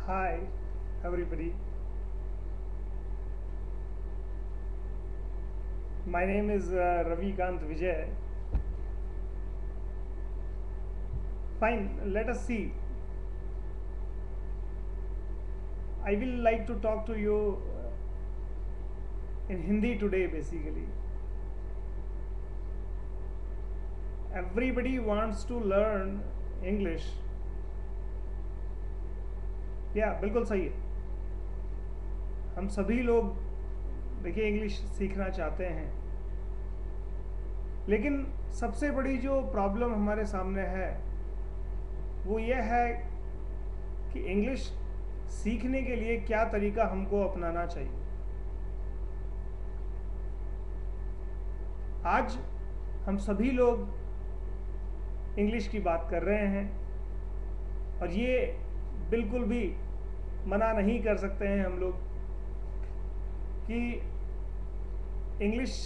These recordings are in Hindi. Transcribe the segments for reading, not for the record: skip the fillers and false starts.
Hi, everybody. My name is Ravi Kant Vijay. Fine, let us see. I will like to talk to you in Hindi today basically. Everybody wants to learn English. बिल्कुल सही है. हम सभी लोग देखिए इंग्लिश सीखना चाहते हैं, लेकिन सबसे बड़ी जो प्रॉब्लम हमारे सामने है वो ये है कि इंग्लिश सीखने के लिए क्या तरीका हमको अपनाना चाहिए. आज हम सभी लोग इंग्लिश की बात कर रहे हैं और ये बिल्कुल भी मना नहीं कर सकते हैं हम लोग कि इंग्लिश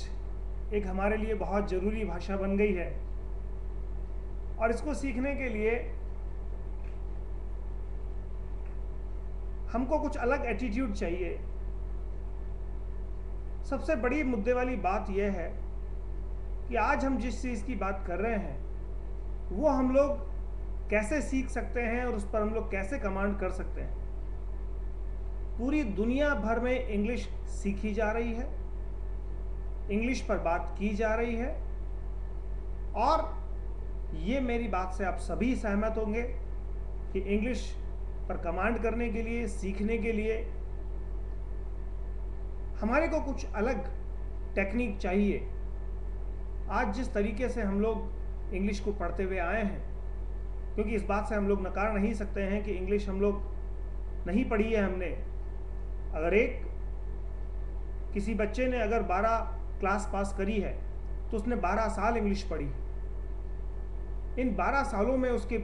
एक हमारे लिए बहुत ज़रूरी भाषा बन गई है और इसको सीखने के लिए हमको कुछ अलग एटीट्यूड चाहिए. सबसे बड़ी मुद्दे वाली बात यह है कि आज हम जिस चीज़ की बात कर रहे हैं वो हम लोग कैसे सीख सकते हैं और उस पर हम लोग कैसे कमांड कर सकते हैं. पूरी दुनिया भर में इंग्लिश सीखी जा रही है, इंग्लिश पर बात की जा रही है और ये मेरी बात से आप सभी सहमत होंगे कि इंग्लिश पर कमांड करने के लिए, सीखने के लिए हमारे को कुछ अलग टेक्निक चाहिए. आज जिस तरीके से हम लोग इंग्लिश को पढ़ते हुए आए हैं, क्योंकि इस बात से हम लोग नकार नहीं सकते हैं कि इंग्लिश हम लोग नहीं पढ़ी है हमने. अगर किसी बच्चे ने अगर 12 क्लास पास करी है तो उसने 12 साल इंग्लिश पढ़ी. इन 12 सालों में उसके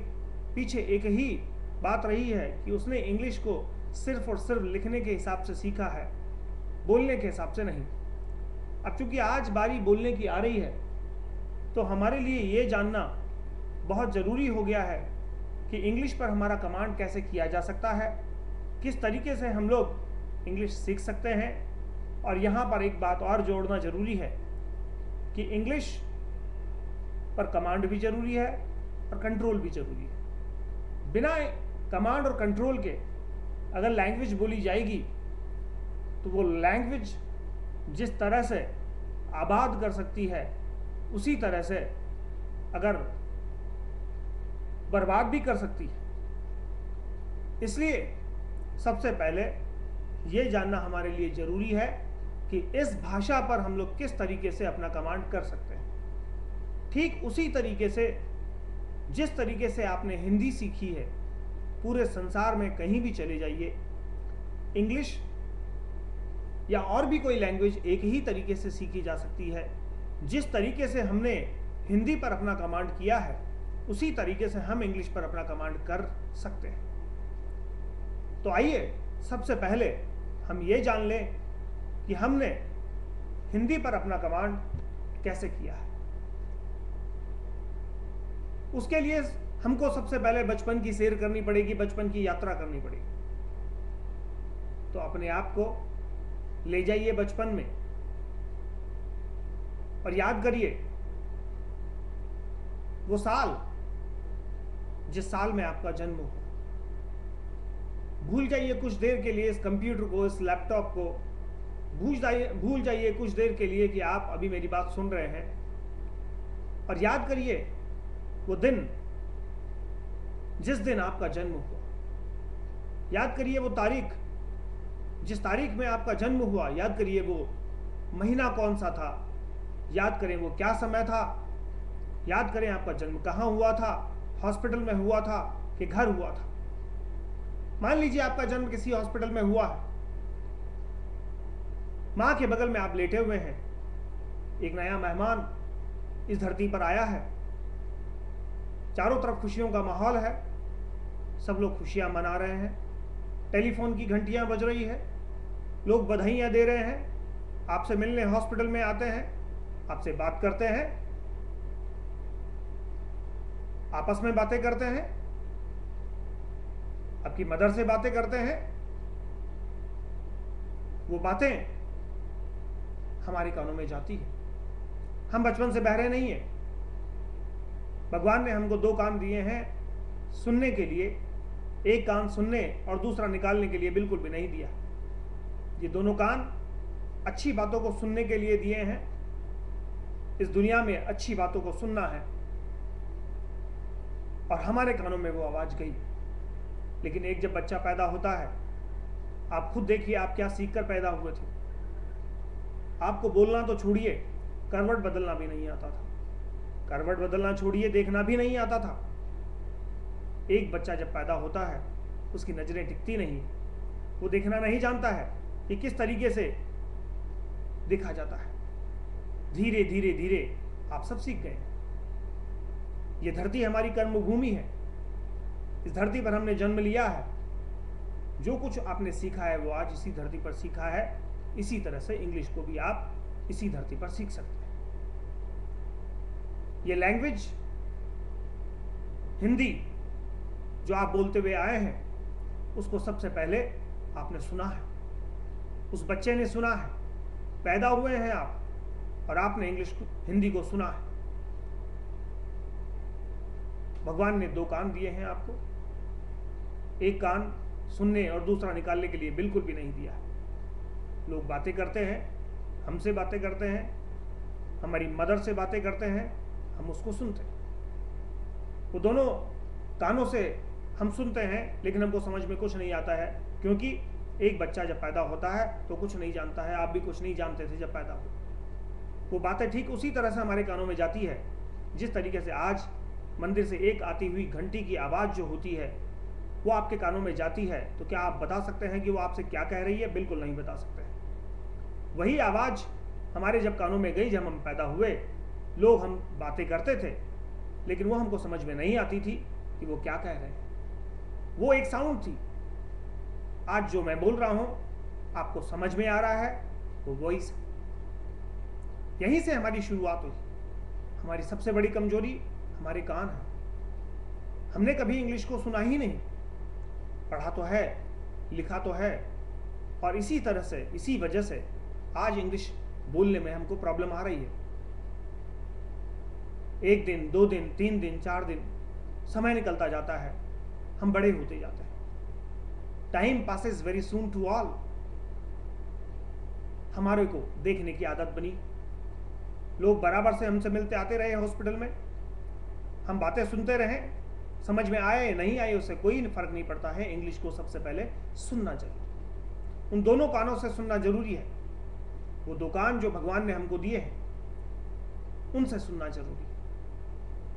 पीछे एक ही बात रही है कि उसने इंग्लिश को सिर्फ और सिर्फ लिखने के हिसाब से सीखा है, बोलने के हिसाब से नहीं. अब चूंकि आज बारी बोलने की आ रही है तो हमारे लिए ये जानना बहुत ज़रूरी हो गया है कि इंग्लिश पर हमारा कमांड कैसे किया जा सकता है, किस तरीके से हम लोग इंग्लिश सीख सकते हैं. और यहाँ पर एक बात और जोड़ना ज़रूरी है कि इंग्लिश पर कमांड भी ज़रूरी है और कंट्रोल भी ज़रूरी है. बिना कमांड और कंट्रोल के अगर लैंग्वेज बोली जाएगी तो वो लैंग्वेज जिस तरह से आबाद कर सकती है उसी तरह से अगर बर्बाद भी कर सकती है. इसलिए सबसे पहले ये जानना हमारे लिए ज़रूरी है कि इस भाषा पर हम लोग किस तरीके से अपना कमांड कर सकते हैं. ठीक उसी तरीके से जिस तरीके से आपने हिंदी सीखी है, पूरे संसार में कहीं भी चले जाइए, इंग्लिश या और भी कोई लैंग्वेज एक ही तरीके से सीखी जा सकती है. जिस तरीके से हमने हिंदी पर अपना कमांड किया है उसी तरीके से हम इंग्लिश पर अपना कमांड कर सकते हैं. तो आइए सबसे पहले हम ये जान लें कि हमने हिंदी पर अपना कमांड कैसे किया है. उसके लिए हमको सबसे पहले बचपन की सैर करनी पड़ेगी, बचपन की यात्रा करनी पड़ेगी. तो अपने आप को ले जाइए बचपन में और याद करिए वो साल जिस साल में आपका जन्म हो. भूल जाइए कुछ देर के लिए इस कंप्यूटर को, इस लैपटॉप को. भूल जाइए कुछ देर के लिए कि आप अभी मेरी बात सुन रहे हैं और याद करिए वो दिन जिस दिन आपका जन्म हुआ. याद करिए वो तारीख, जिस तारीख में आपका जन्म हुआ. याद करिए वो महीना कौन सा था. याद करें वो क्या समय था. याद करें आपका जन्म कहाँ हुआ था, हॉस्पिटल में हुआ था कि घर हुआ था. मान लीजिए आपका जन्म किसी हॉस्पिटल में हुआ है, माँ के बगल में आप लेटे हुए हैं, एक नया मेहमान इस धरती पर आया है, चारों तरफ खुशियों का माहौल है, सब लोग खुशियां मना रहे हैं, टेलीफोन की घंटियां बज रही है, लोग बधाइयां दे रहे हैं, आपसे मिलने हॉस्पिटल में आते हैं, आपसे बात करते हैं, आपस में बातें करते हैं आपकी मदर से बातें करते हैं, वो बातें हमारे कानों में जाती है। हम बचपन से बहरे नहीं हैं। भगवान ने हमको 2 कान दिए हैं सुनने के लिए, एक कान सुनने और दूसरा निकालने के लिए बिल्कुल भी नहीं दिया। ये दोनों कान अच्छी बातों को सुनने के लिए दिए हैं। इस दुनिया में अच्छी बातों को सुनना है, और हमारे कानों में वो आवाज गई। लेकिन एक जब बच्चा पैदा होता है, आप खुद देखिए आप क्या सीखकर पैदा हुए थे। आपको बोलना तो छोड़िए, करवट बदलना भी नहीं आता था। करवट बदलना छोड़िए, देखना भी नहीं आता था। एक बच्चा जब पैदा होता है, उसकी नजरें टिकती नहीं, वो देखना नहीं जानता है कि किस तरीके से देखा जाता है। धीरे धीरे धीरे आप सब सीख गए। ये धरती हमारी कर्मभूमि है। इस धरती पर हमने जन्म लिया है। जो कुछ आपने सीखा है वो आज इसी धरती पर सीखा है। इसी तरह से इंग्लिश को भी आप इसी धरती पर सीख सकते हैं। ये लैंग्वेज हिंदी जो आप बोलते हुए आए हैं, उसको सबसे पहले आपने सुना है, उस बच्चे ने सुना है। पैदा हुए हैं आप और आपने हिंदी को सुना है। भगवान ने 2 कान दिए हैं आपको, एक कान सुनने और दूसरा निकालने के लिए बिल्कुल भी नहीं दिया है। लोग बातें करते हैं, हमसे बातें करते हैं, हमारी मदर से बातें करते हैं, हम उसको सुनते हैं। वो दोनों कानों से हम सुनते हैं, लेकिन हमको समझ में कुछ नहीं आता है, क्योंकि एक बच्चा जब पैदा होता है तो कुछ नहीं जानता है। आप भी कुछ नहीं जानते थे जब पैदा हुए। वो बातें ठीक उसी तरह से हमारे कानों में जाती है जिस तरीके से आज मंदिर से एक आती हुई घंटी की आवाज़ जो होती है वो आपके कानों में जाती है। तो क्या आप बता सकते हैं कि वो आपसे क्या कह रही है? बिल्कुल नहीं बता सकते हैं। वही आवाज़ हमारे जब कानों में गई, जब हम पैदा हुए, लोग हम बातें करते थे, लेकिन वो हमको समझ में नहीं आती थी कि वो क्या कह रहे हैं। वो एक साउंड थी। आज जो मैं बोल रहा हूं आपको समझ में आ रहा है, वो वॉइस है। यहीं से हमारी शुरुआत हुई। हमारी सबसे बड़ी कमजोरी हमारे कान है। हमने कभी इंग्लिश को सुना ही नहीं। पढ़ा तो है, लिखा तो है, और इसी तरह से, इसी वजह से आज इंग्लिश बोलने में हमको प्रॉब्लम आ रही है। 1 दिन, 2 दिन, 3 दिन, 4 दिन समय निकलता जाता है, हम बड़े होते जाते हैं। Time passes very soon to all. हमारे को देखने की आदत बनी। लोग बराबर से हमसे मिलते आते रहे हॉस्पिटल में, हम बातें सुनते रहे, समझ में आए नहीं आए उससे कोई फर्क नहीं पड़ता है। इंग्लिश को सबसे पहले सुनना चाहिए। उन दोनों कानों से सुनना जरूरी है। वो 2 कान जो भगवान ने हमको दिए हैं, उनसे सुनना जरूरी है।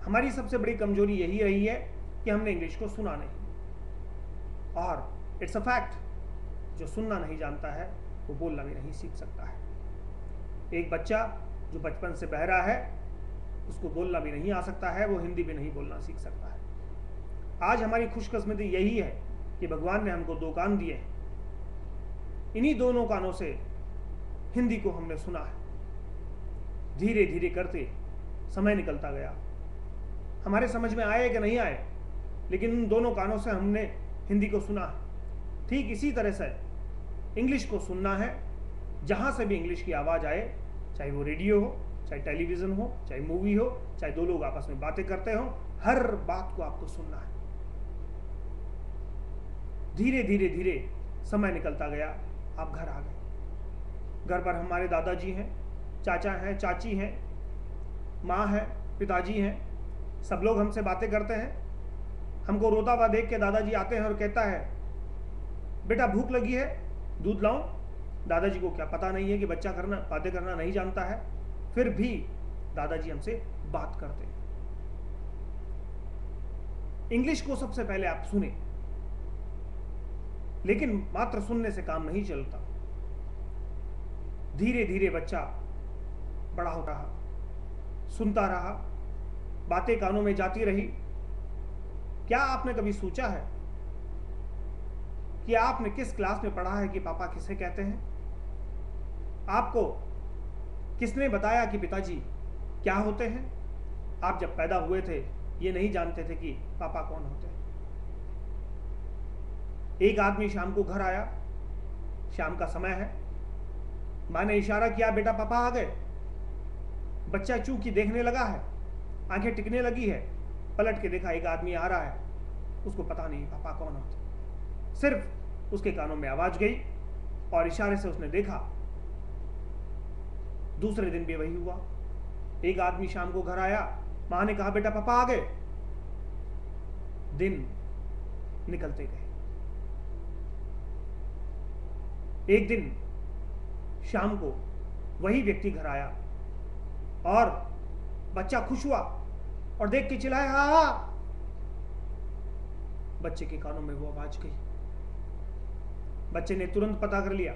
हमारी सबसे बड़ी कमजोरी यही रही है कि हमने इंग्लिश को सुना नहीं। और इट्स अ फैक्ट, जो सुनना नहीं जानता है वो बोलना भी नहीं सीख सकता है। एक बच्चा जो बचपन से बहरा है, उसको बोलना भी नहीं आ सकता है, वो हिंदी भी नहीं बोलना सीख सकता है। आज हमारी खुशकिस्मती यही है कि भगवान ने हमको 2 कान दिए हैं। इन्हीं दोनों कानों से हिंदी को हमने सुना है। धीरे धीरे करते समय निकलता गया। हमारे समझ में आए कि नहीं आए, लेकिन उन दोनों कानों से हमने हिंदी को सुना है। ठीक इसी तरह से इंग्लिश को सुनना है। जहाँ से भी इंग्लिश की आवाज़ आए, चाहे वो रेडियो हो, चाहे टेलीविज़न हो, चाहे मूवी हो, चाहे 2 लोग आपस में बातें करते हो, हर बात को आपको सुनना है। धीरे धीरे धीरे समय निकलता गया, आप घर आ गए। घर पर हमारे दादाजी हैं, चाचा हैं, चाची हैं, माँ हैं, पिताजी हैं, सब लोग हमसे बातें करते हैं। हमको रोता हुआ देख के दादाजी आते हैं और कहता है, बेटा भूख लगी है, दूध लाऊं? दादाजी को क्या पता नहीं है कि बच्चा बातें करना नहीं जानता है, फिर भी दादाजी हमसे बात करते हैं। इंग्लिश को सबसे पहले आप सुने, लेकिन मात्र सुनने से काम नहीं चलता। धीरे धीरे बच्चा बड़ा होता रहा, सुनता रहा, बातें कानों में जाती रही। क्या आपने कभी सोचा है कि आपने किस क्लास में पढ़ा है कि पापा किसे कहते हैं? आपको किसने बताया कि पिताजी क्या होते हैं? आप जब पैदा हुए थे ये नहीं जानते थे कि पापा कौन होते हैं। एक आदमी शाम को घर आया, शाम का समय है, माँ ने इशारा किया, बेटा पापा आ गए। बच्चा चूंकि देखने लगा है, आंखें टिकने लगी है, पलट के देखा एक आदमी आ रहा है। उसको पता नहीं पापा कौन होते, सिर्फ उसके कानों में आवाज गई और इशारे से उसने देखा। दूसरे दिन भी वही हुआ, एक आदमी शाम को घर आया, माँ ने कहा बेटा पापा आ गए। दिन निकलते गए। एक दिन शाम को वही व्यक्ति घर आया और बच्चा खुश हुआ और देख के चिल्लाया, हा हा। बच्चे के कानों में वो आवाज गई। बच्चे ने तुरंत पता कर लिया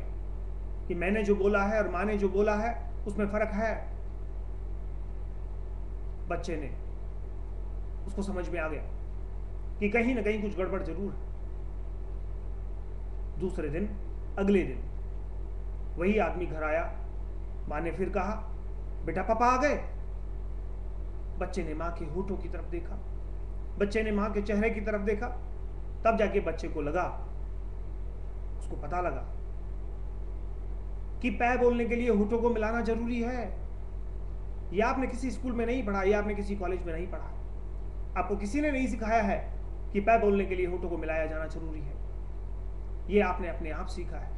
कि मैंने जो बोला है और माँ ने जो बोला है उसमें फर्क है। बच्चे ने, उसको समझ में आ गया कि कहीं ना कहीं कुछ गड़बड़ जरूर है। दूसरे दिन, अगले दिन वही आदमी घर आया, माँ ने फिर कहा बेटा पापा आ गए। बच्चे ने माँ के होठों की तरफ देखा, बच्चे ने माँ के चेहरे की तरफ देखा, तब जाके बच्चे को लगा, उसको पता लगा कि पै बोलने के लिए होठों को मिलाना जरूरी है। यह आपने किसी स्कूल में नहीं पढ़ा, यह आपने किसी कॉलेज में नहीं पढ़ा, आपको किसी ने नहीं सिखाया है कि पै बोलने के लिए होठों को मिलाया जाना जरूरी है। यह आपने अपने आप सीखा है।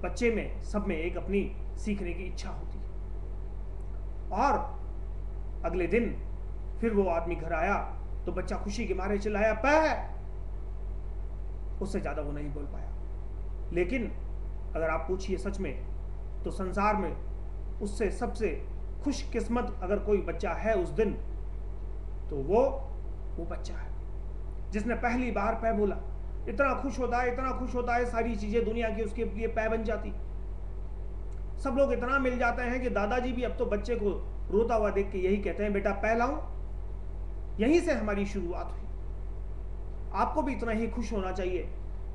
बच्चे में, सब में एक अपनी सीखने की इच्छा होती है। और अगले दिन फिर वो आदमी घर आया तो बच्चा खुशी के मारे चिल्लाया पै। उससे ज्यादा वो नहीं बोल पाया। लेकिन अगर आप पूछिए सच में, तो संसार में उससे सबसे खुशकिस्मत अगर कोई बच्चा है उस दिन, तो वो बच्चा है जिसने पहली बार पै बोला। इतना खुश होता है, इतना खुश होता है, सारी चीजें दुनिया की उसके लिए पै बन जाती। सब लोग इतना मिल जाते हैं कि दादाजी भी अब तो बच्चे को रोता हुआ देख के यही कहते हैं, बेटा पै लाऊं। यहीं से हमारी शुरुआत हुई। आपको भी इतना ही खुश होना चाहिए।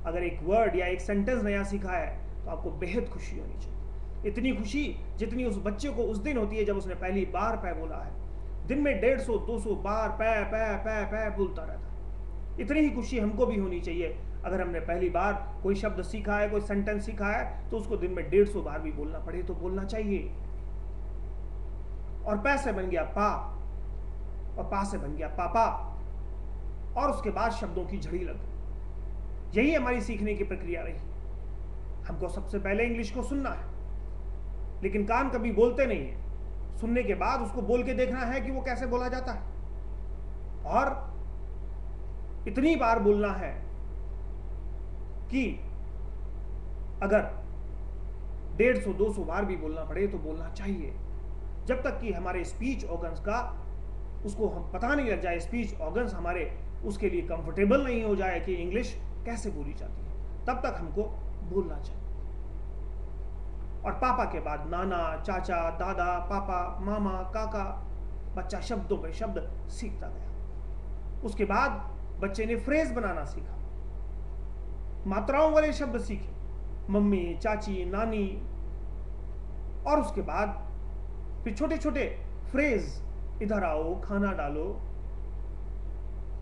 अगर एक वर्ड या एक सेंटेंस नया सीखा है तो आपको बेहद खुशी होनी चाहिए। इतनी खुशी जितनी उस बच्चे को उस दिन होती है जब उसने पहली बार पै बोला है। दिन में 150-200 बार पै पै पै पै बोलता रहता है। इतनी ही खुशी हमको भी होनी चाहिए। अगर हमने पहली बार कोई शब्द सीखा है, कोई सेंटेंस सीखा है, तो उसको दिन में 150 बार भी बोलना पड़े तो बोलना चाहिए। और पै से बन गया पा, और पा से बन गया पापा, और उसके बाद शब्दों की झड़ी लग गई। यही हमारी सीखने की प्रक्रिया रही। हमको सबसे पहले इंग्लिश को सुनना है, लेकिन कान कभी बोलते नहीं है। सुनने के बाद उसको बोल के देखना है कि वो कैसे बोला जाता है, और इतनी बार बोलना है कि अगर 150-200 बार भी बोलना पड़े तो बोलना चाहिए, जब तक कि हमारे स्पीच ऑर्गन्स का, उसको हम पता नहीं लग जाए, स्पीच ऑर्गन्स हमारे उसके लिए कंफर्टेबल नहीं हो जाए कि इंग्लिश कैसे बोली जाती है, तब तक हमको बोलना चाहिए। और पापा के बाद नाना, चाचा, दादा, पापा, मामा, काका, बच्चा शब्दों पे शब्द सीखता गया। उसके बाद बच्चे ने फ्रेज बनाना सीखा, मात्राओं वाले शब्द सीखे, मम्मी, चाची, नानी, और उसके बाद फिर छोटे छोटे फ्रेज, इधर आओ, खाना डालो,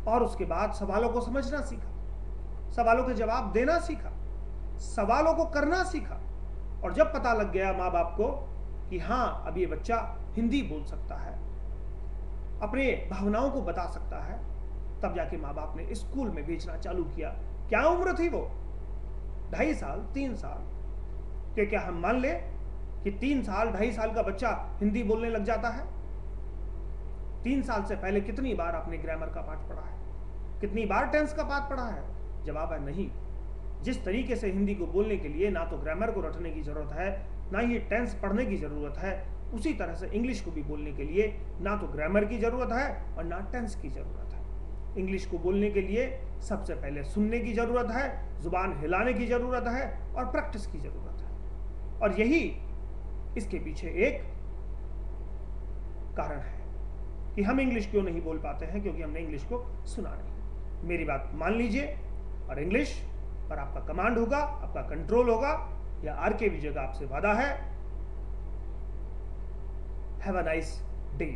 और उसके बाद सवालों को समझना सीखा, सवालों के जवाब देना सीखा, सवालों को करना सीखा। और जब पता लग गया माँ बाप को कि हाँ अब ये बच्चा हिंदी बोल सकता है, अपने भावनाओं को बता सकता है, तब जाके माँ बाप ने स्कूल में भेजना चालू किया। क्या उम्र थी वो? 2.5 साल, 3 साल। क्या हम मान ले कि 3 साल, 2.5 साल का बच्चा हिंदी बोलने लग जाता है? 3 साल से पहले कितनी बार आपने ग्रामर का पाठ पढ़ा है? कितनी बार टेंस का पाठ पढ़ा है? जवाब है नहीं। जिस तरीके से हिंदी को बोलने के लिए ना तो ग्रामर को रटने की जरूरत है, ना ही टेंस पढ़ने की जरूरत है, उसी तरह से इंग्लिश को भी बोलने के लिए ना तो ग्रामर की जरूरत है और ना टेंस की जरूरत है। इंग्लिश को बोलने के लिए सबसे पहले सुनने की जरूरत है, जुबान हिलाने की जरूरत है, और प्रैक्टिस की जरूरत है। और यही इसके पीछे एक कारण है कि हम इंग्लिश क्यों नहीं बोल पाते हैं, क्योंकि हमने इंग्लिश को सुना नहीं। मेरी बात मान लीजिए, और इंग्लिश पर आपका कमांड होगा, आपका कंट्रोल होगा। या आर के विजय का आपसे वादा है। Have a nice day.